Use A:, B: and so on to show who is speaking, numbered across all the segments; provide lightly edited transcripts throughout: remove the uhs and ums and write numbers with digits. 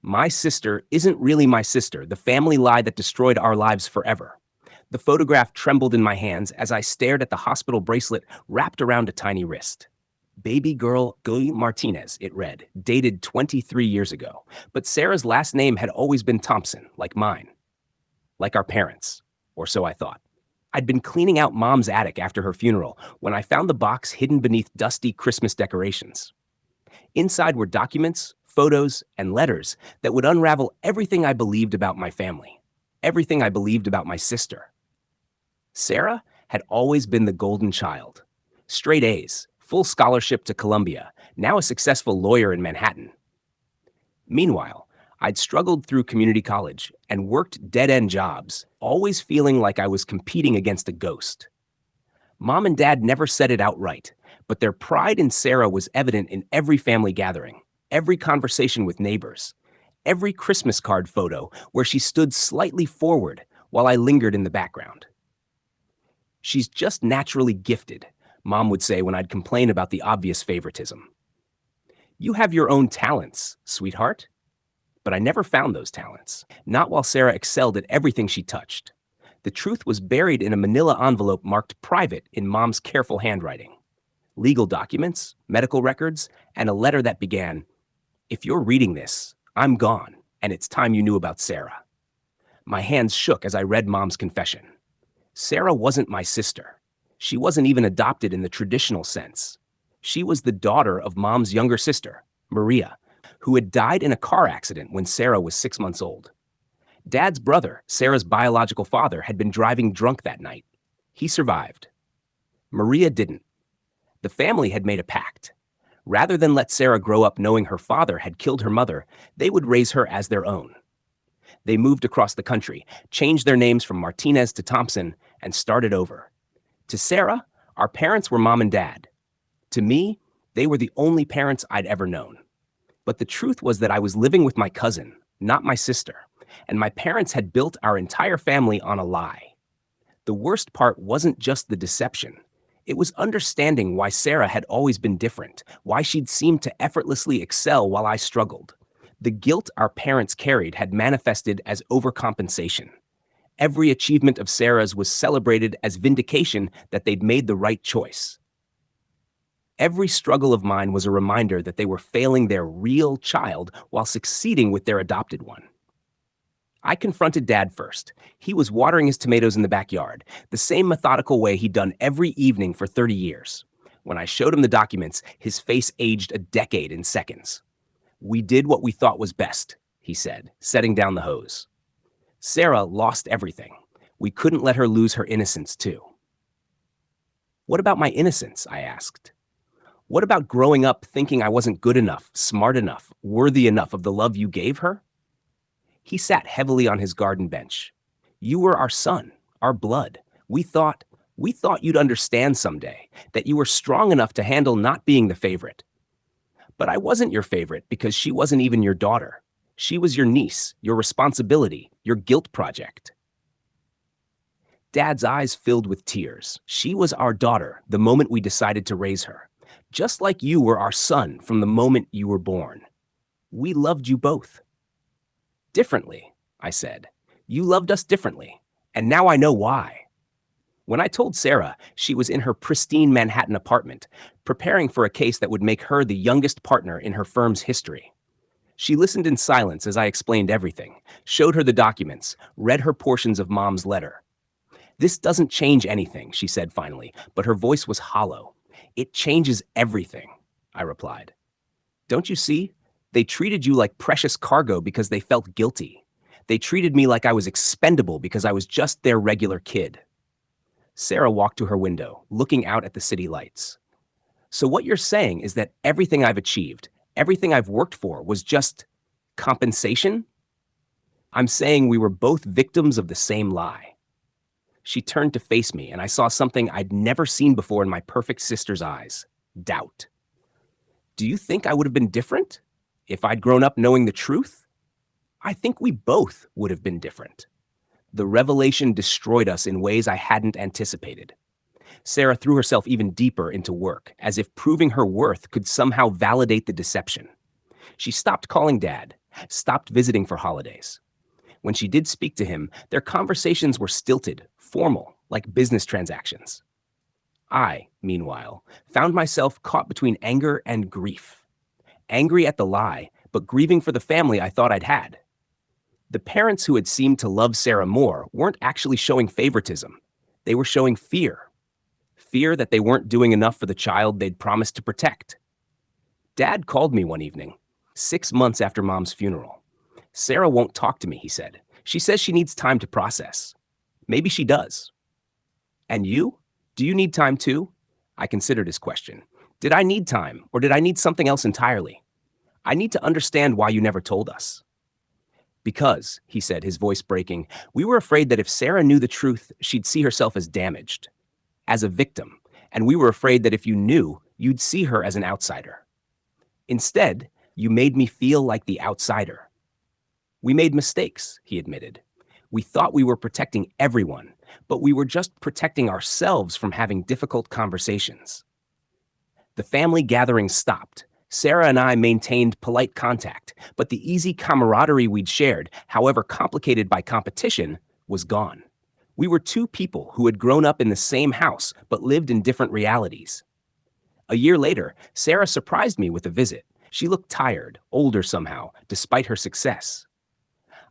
A: My sister isn't really my sister, the family lie that destroyed our lives forever. The photograph trembled in my hands as I stared at the hospital bracelet wrapped around a tiny wrist. Baby girl Guy Martinez, it read, dated 23 years ago. But Sarah's last name had always been Thompson, like mine. Like our parents. Or so I thought. I'd been cleaning out Mom's attic after her funeral when I found the box hidden beneath dusty Christmas decorations. Inside were documents, photos, and letters that would unravel everything I believed about my family, everything I believed about my sister. Sarah had always been the golden child. Straight A's, full scholarship to Columbia, now a successful lawyer in Manhattan. Meanwhile, I'd struggled through community college and worked dead-end jobs, always feeling like I was competing against a ghost. Mom and Dad never said it outright, but their pride in Sarah was evident in every family gathering, every conversation with neighbors, every Christmas card photo where she stood slightly forward while I lingered in the background. She's just naturally gifted, Mom would say when I'd complain about the obvious favoritism. You have your own talents, sweetheart. But I never found those talents, not while Sarah excelled at everything she touched. The truth was buried in a manila envelope marked private in Mom's careful handwriting. Legal documents, medical records, and a letter that began, "If you're reading this, I'm gone, and it's time you knew about Sarah." My hands shook as I read Mom's confession. Sarah wasn't my sister. She wasn't even adopted in the traditional sense. She was the daughter of Mom's younger sister, Maria, who had died in a car accident when Sarah was 6 months old. Dad's brother, Sarah's biological father, had been driving drunk that night. He survived. Maria didn't. The family had made a pact. Rather than let Sarah grow up knowing her father had killed her mother, they would raise her as their own. They moved across the country, changed their names from Martinez to Thompson, and started over. To Sarah, our parents were Mom and Dad. To me, they were the only parents I'd ever known. But the truth was that I was living with my cousin, not my sister, and my parents had built our entire family on a lie. The worst part wasn't just the deception. It was understanding why Sarah had always been different, why she'd seemed to effortlessly excel while I struggled. The guilt our parents carried had manifested as overcompensation. Every achievement of Sarah's was celebrated as vindication that they'd made the right choice. Every struggle of mine was a reminder that they were failing their real child while succeeding with their adopted one. I confronted Dad first. He was watering his tomatoes in the backyard, the same methodical way he'd done every evening for 30 years. When I showed him the documents, his face aged a decade in seconds. "We did what we thought was best," he said, setting down the hose. Sarah lost everything. We couldn't let her lose her innocence, too. "What about my innocence?" I asked. "What about growing up thinking I wasn't good enough, smart enough, worthy enough of the love you gave her?" He sat heavily on his garden bench. "You were our son, our blood. We thought you'd understand someday, that you were strong enough to handle not being the favorite. But I wasn't your favorite because she wasn't even your daughter. She was your niece, your responsibility, your guilt project." Dad's eyes filled with tears. "She was our daughter the moment we decided to raise her. Just like you were our son from the moment you were born. We loved you both." "Differently," I said. "You loved us differently, and now I know why." When I told Sarah, she was in her pristine Manhattan apartment, preparing for a case that would make her the youngest partner in her firm's history. She listened in silence as I explained everything, showed her the documents, read her portions of Mom's letter. "This doesn't change anything," she said finally, but her voice was hollow. "It changes everything," I replied. "Don't you see? They treated you like precious cargo because they felt guilty. They treated me like I was expendable because I was just their regular kid." Sarah walked to her window, looking out at the city lights. "So what you're saying is that everything I've achieved, everything I've worked for was just compensation?" "I'm saying we were both victims of the same lie." She turned to face me, and I saw something I'd never seen before in my perfect sister's eyes: doubt. "Do you think I would have been different if I'd grown up knowing the truth?" "I think we both would have been different." The revelation destroyed us in ways I hadn't anticipated. Sarah threw herself even deeper into work, as if proving her worth could somehow validate the deception. She stopped calling Dad, stopped visiting for holidays. When she did speak to him, their conversations were stilted, formal, like business transactions. I, meanwhile, found myself caught between anger and grief. Angry at the lie, but grieving for the family I thought I'd had. The parents who had seemed to love Sarah more weren't actually showing favoritism. They were showing fear. Fear that they weren't doing enough for the child they'd promised to protect. Dad called me one evening, 6 months after Mom's funeral. Sarah won't talk to me, he said. She says she needs time to process. Maybe she does. And you? Do you need time too? I considered his question. Did I need time, or did I need something else entirely? I need to understand why you never told us. Because, he said, his voice breaking, we were afraid that if Sarah knew the truth, she'd see herself as damaged, as a victim, and we were afraid that if you knew, you'd see her as an outsider. Instead, you made me feel like the outsider. We made mistakes, he admitted. We thought we were protecting everyone, but we were just protecting ourselves from having difficult conversations. The family gathering stopped. Sarah and I maintained polite contact, but the easy camaraderie we'd shared, however complicated by competition, was gone. We were two people who had grown up in the same house but lived in different realities. A year later, Sarah surprised me with a visit. She looked tired, older somehow, despite her success.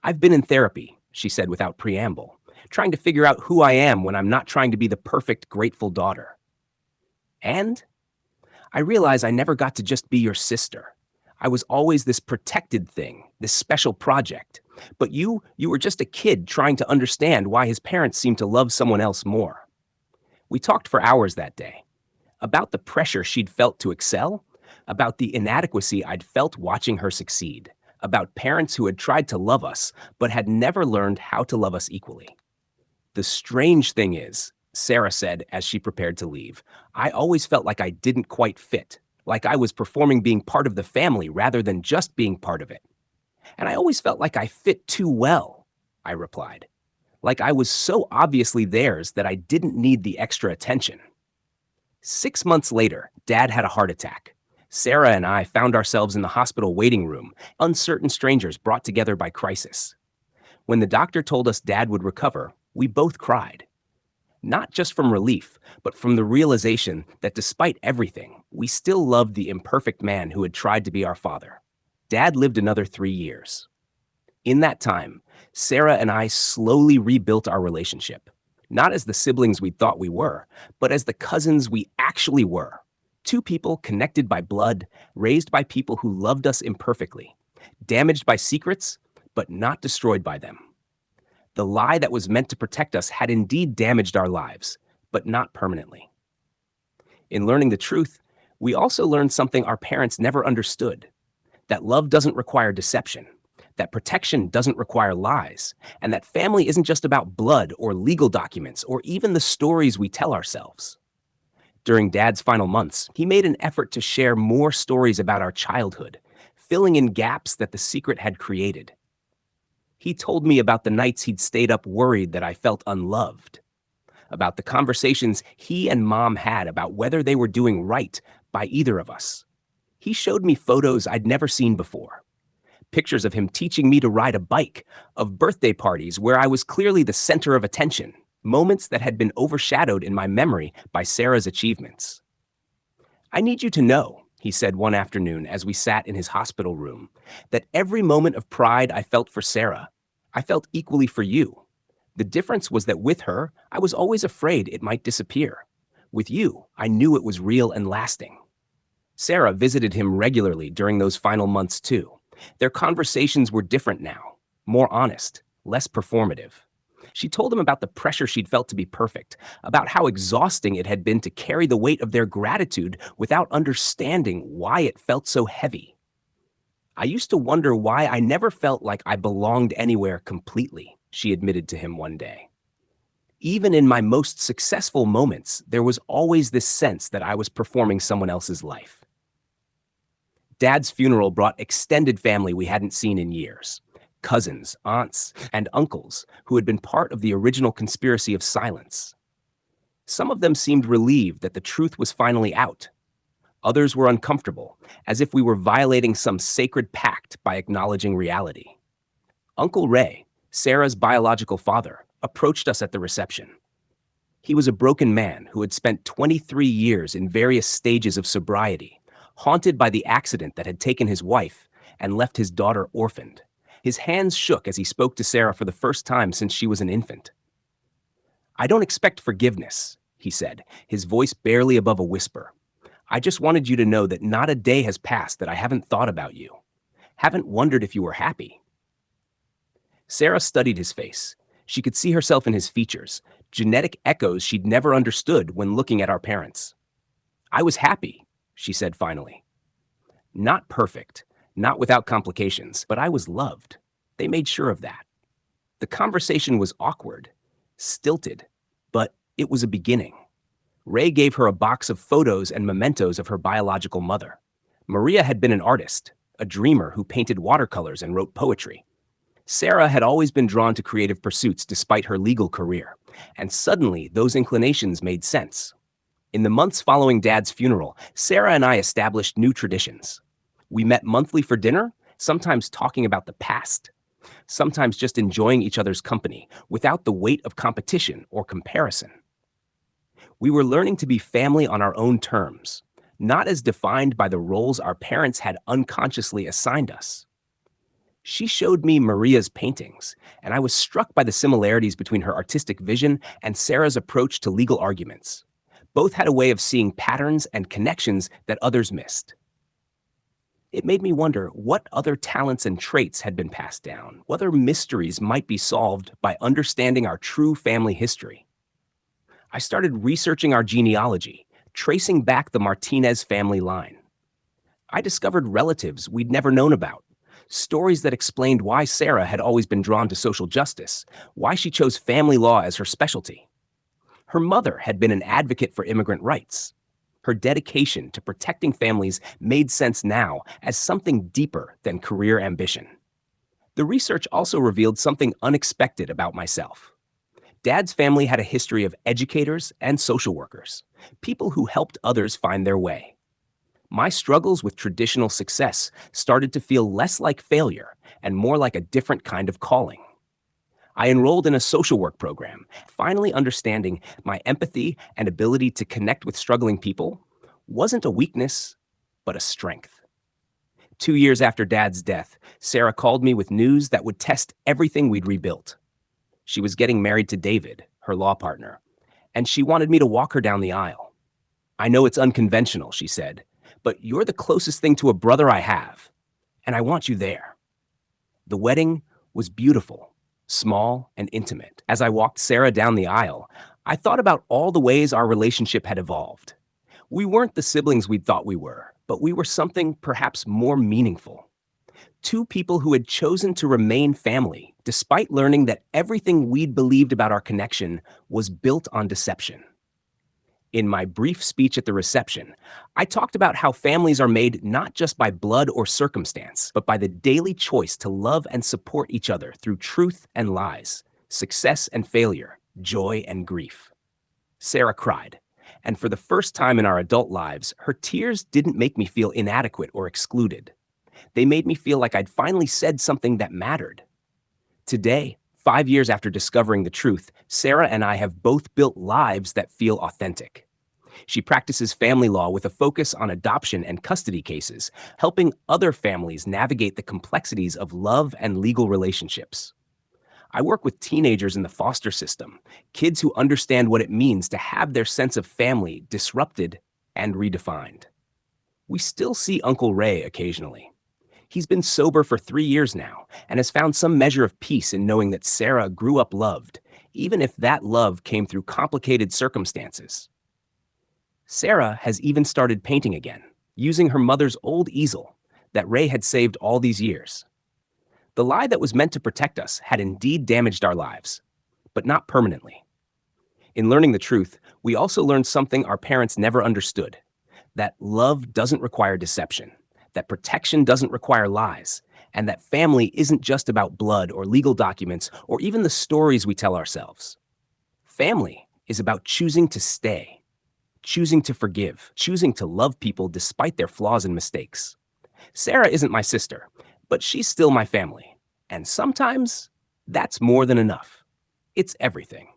A: I've been in therapy, she said without preamble, trying to figure out who I am when I'm not trying to be the perfect, grateful daughter. And I realize I never got to just be your sister. I was always this protected thing, this special project. But you were just a kid trying to understand why his parents seemed to love someone else more. We talked for hours that day. About the pressure she'd felt to excel, about the inadequacy I'd felt watching her succeed, about parents who had tried to love us, but had never learned how to love us equally. The strange thing is, Sarah said as she prepared to leave, I always felt like I didn't quite fit, like I was performing being part of the family rather than just being part of it. And I always felt like I fit too well, I replied, like I was so obviously theirs that I didn't need the extra attention. 6 months later, Dad had a heart attack. Sarah and I found ourselves in the hospital waiting room, uncertain strangers brought together by crisis. When the doctor told us Dad would recover, we both cried. Not just from relief, but from the realization that despite everything, we still loved the imperfect man who had tried to be our father. Dad lived another 3 years. In that time, Sarah and I slowly rebuilt our relationship, not as the siblings we thought we were, but as the cousins we actually were. Two people connected by blood, raised by people who loved us imperfectly, damaged by secrets, but not destroyed by them. The lie that was meant to protect us had indeed damaged our lives, but not permanently. In learning the truth, we also learned something our parents never understood, that love doesn't require deception, that protection doesn't require lies, and that family isn't just about blood or legal documents or even the stories we tell ourselves. During Dad's final months, he made an effort to share more stories about our childhood, filling in gaps that the secret had created. He told me about the nights he'd stayed up worried that I felt unloved, about the conversations he and Mom had about whether they were doing right by either of us. He showed me photos I'd never seen before. Pictures of him teaching me to ride a bike, of birthday parties where I was clearly the center of attention, moments that had been overshadowed in my memory by Sarah's achievements. I need you to know, he said one afternoon as we sat in his hospital room, that every moment of pride I felt for Sarah, I felt equally for you. The difference was that with her, I was always afraid it might disappear. With you, I knew it was real and lasting. Sarah visited him regularly during those final months too. Their conversations were different now, more honest, less performative. She told him about the pressure she'd felt to be perfect, about how exhausting it had been to carry the weight of their gratitude without understanding why it felt so heavy. I used to wonder why I never felt like I belonged anywhere completely, she admitted to him one day. Even in my most successful moments, there was always this sense that I was performing someone else's life. Dad's funeral brought extended family we hadn't seen in years. Cousins, aunts, and uncles who had been part of the original conspiracy of silence. Some of them seemed relieved that the truth was finally out. Others were uncomfortable, as if we were violating some sacred pact by acknowledging reality. Uncle Ray, Sarah's biological father, approached us at the reception. He was a broken man who had spent 23 years in various stages of sobriety, haunted by the accident that had taken his wife and left his daughter orphaned. His hands shook as he spoke to Sarah for the first time since she was an infant. "I don't expect forgiveness," he said, his voice barely above a whisper. "I just wanted you to know that not a day has passed that I haven't thought about you, haven't wondered if you were happy." Sarah studied his face. She could see herself in his features, genetic echoes she'd never understood when looking at our parents. "I was happy," she said finally. "Not perfect, not without complications, but I was loved. They made sure of that." The conversation was awkward, stilted, but it was a beginning. Ray gave her a box of photos and mementos of her biological mother. Maria had been an artist, a dreamer who painted watercolors and wrote poetry. Sarah had always been drawn to creative pursuits despite her legal career, and suddenly those inclinations made sense. In the months following Dad's funeral, Sarah and I established new traditions. We met monthly for dinner, sometimes talking about the past, sometimes just enjoying each other's company without the weight of competition or comparison. We were learning to be family on our own terms, not as defined by the roles our parents had unconsciously assigned us. She showed me Maria's paintings, and I was struck by the similarities between her artistic vision and Sarah's approach to legal arguments. Both had a way of seeing patterns and connections that others missed. It made me wonder what other talents and traits had been passed down, what other mysteries might be solved by understanding our true family history. I started researching our genealogy, tracing back the Martinez family line. I discovered relatives we'd never known about, stories that explained why Sarah had always been drawn to social justice, why she chose family law as her specialty. Her mother had been an advocate for immigrant rights. Her dedication to protecting families made sense now as something deeper than career ambition. The research also revealed something unexpected about myself. Dad's family had a history of educators and social workers, people who helped others find their way. My struggles with traditional success started to feel less like failure and more like a different kind of calling. I enrolled in a social work program, finally understanding my empathy and ability to connect with struggling people wasn't a weakness, but a strength. 2 years after Dad's death, Sarah called me with news that would test everything we'd rebuilt. She was getting married to David, her law partner, and she wanted me to walk her down the aisle. "I know it's unconventional," she said, "but you're the closest thing to a brother I have, and I want you there." The wedding was beautiful, small, and intimate. As I walked Sarah down the aisle, I thought about all the ways our relationship had evolved. We weren't the siblings we'd thought we were, but we were something perhaps more meaningful. Two people who had chosen to remain family, despite learning that everything we'd believed about our connection was built on deception. In my brief speech at the reception, I talked about how families are made not just by blood or circumstance, but by the daily choice to love and support each other through truth and lies, success and failure, joy and grief. Sarah cried, and for the first time in our adult lives, her tears didn't make me feel inadequate or excluded. They made me feel like I'd finally said something that mattered. Today, 5 years after discovering the truth, Sarah and I have both built lives that feel authentic. She practices family law with a focus on adoption and custody cases, helping other families navigate the complexities of love and legal relationships. I work with teenagers in the foster system, kids who understand what it means to have their sense of family disrupted and redefined. We still see Uncle Ray occasionally. He's been sober for 3 years now and has found some measure of peace in knowing that Sarah grew up loved, even if that love came through complicated circumstances. Sarah has even started painting again, using her mother's old easel that Ray had saved all these years. The lie that was meant to protect us had indeed damaged our lives, but not permanently. In learning the truth, we also learned something our parents never understood, that love doesn't require deception, that protection doesn't require lies, and that family isn't just about blood or legal documents or even the stories we tell ourselves. Family is about choosing to stay, choosing to forgive, choosing to love people despite their flaws and mistakes. Sarah isn't my sister, but she's still my family. And sometimes that's more than enough. It's everything.